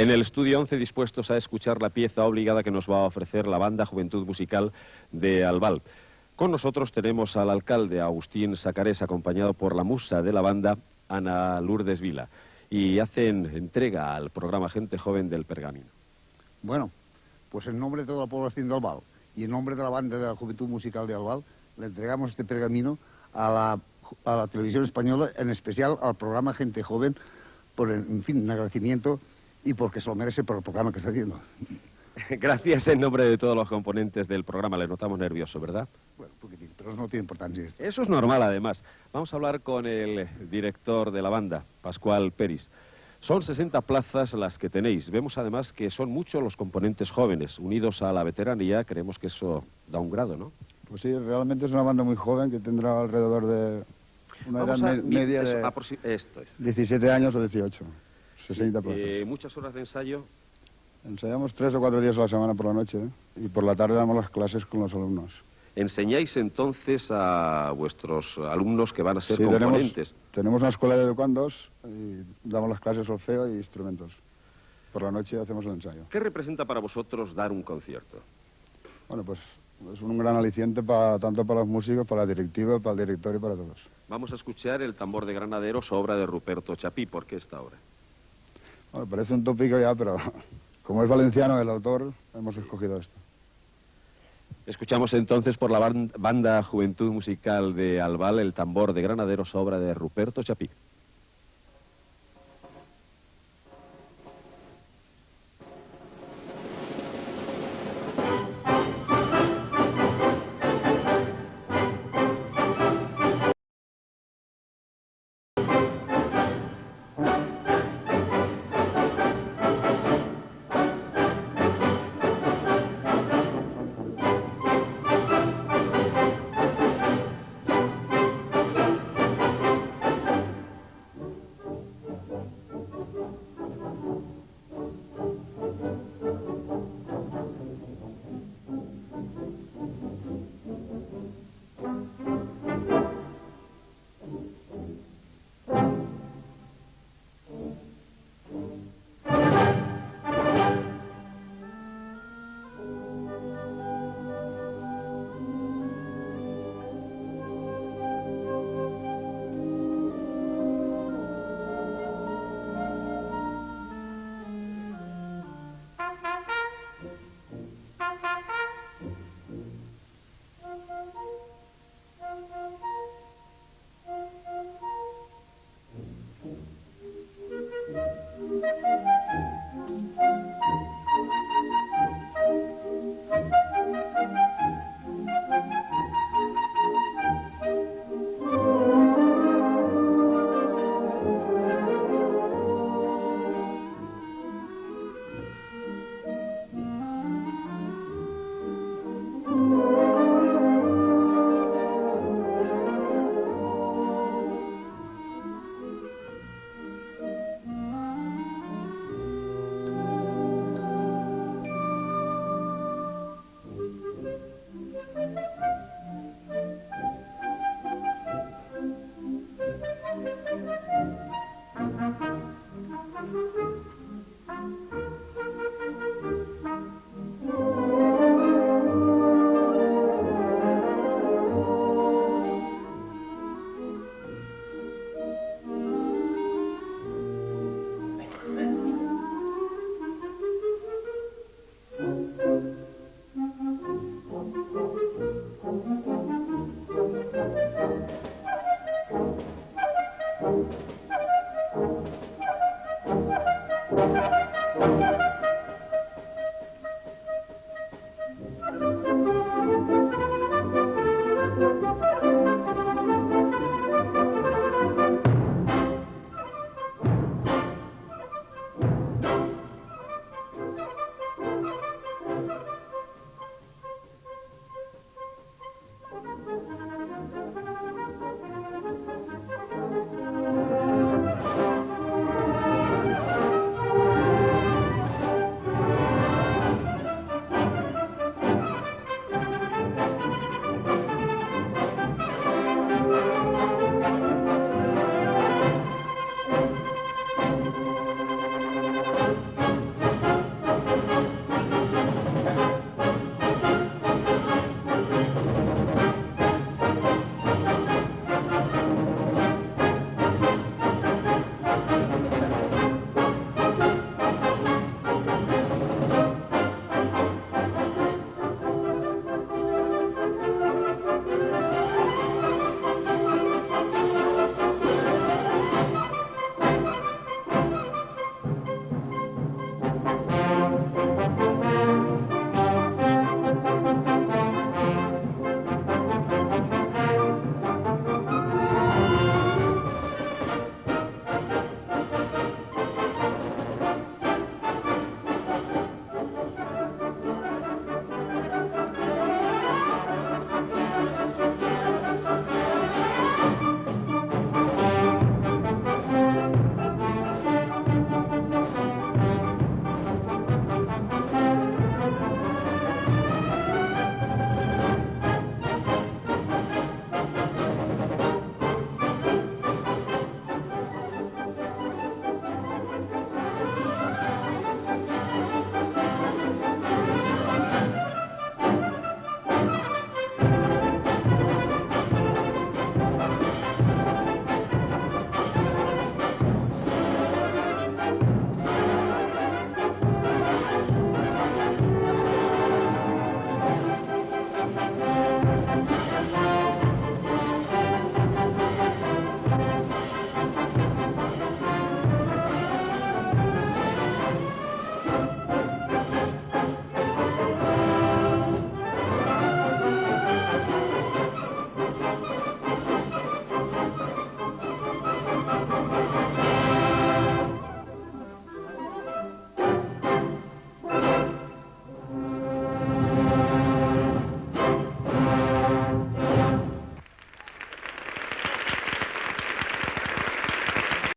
En el estudio 11, dispuestos a escuchar la pieza obligada que nos va a ofrecer la Banda Juventud Musical de Albal. Con nosotros tenemos al alcalde Agustín Sacarés, acompañado por la musa de la banda, Ana Lourdes Vila, y hacen entrega al programa Gente Joven del Pergamino. Bueno, pues en nombre de toda la población de Albal y en nombre de la Banda de la Juventud Musical de Albal, le entregamos este pergamino a la televisión española, en especial al programa Gente Joven, por, en fin, un agradecimiento y porque se lo merece por el programa que está haciendo. Gracias en nombre de todos los componentes del programa. Le notamos nervioso, ¿verdad? Bueno, un poquitín, pero no tiene importancia esto. Eso es normal, además. Vamos a hablar con el director de la banda, Pascual Peris. Son 60 plazas las que tenéis. Vemos además que son muchos los componentes jóvenes, unidos a la veteranía. Creemos que eso da un grado, ¿no? Pues sí, realmente es una banda muy joven que tendrá alrededor de una edad media de 17 años o 18. 60 plazas. Muchas horas de ensayo. Ensayamos 3 o 4 días a la semana por la noche, ¿eh? Y por la tarde damos las clases con los alumnos. ¿Enseñáis entonces a vuestros alumnos que van a ser componentes? Tenemos una escuela de educandos y damos las clases solfeo y instrumentos. Por la noche hacemos el ensayo. ¿Qué representa para vosotros dar un concierto? Bueno, pues es un gran aliciente tanto para los músicos, para la directiva, para el director y para todos. Vamos a escuchar el tambor de Granaderos, obra de Ruperto Chapí. ¿Por qué esta obra? Bueno, parece un tópico ya, pero como es valenciano el autor, hemos escogido esto. Escuchamos entonces por la Banda Juventud Musical de Albal el tambor de Granaderos, obra de Ruperto Chapí.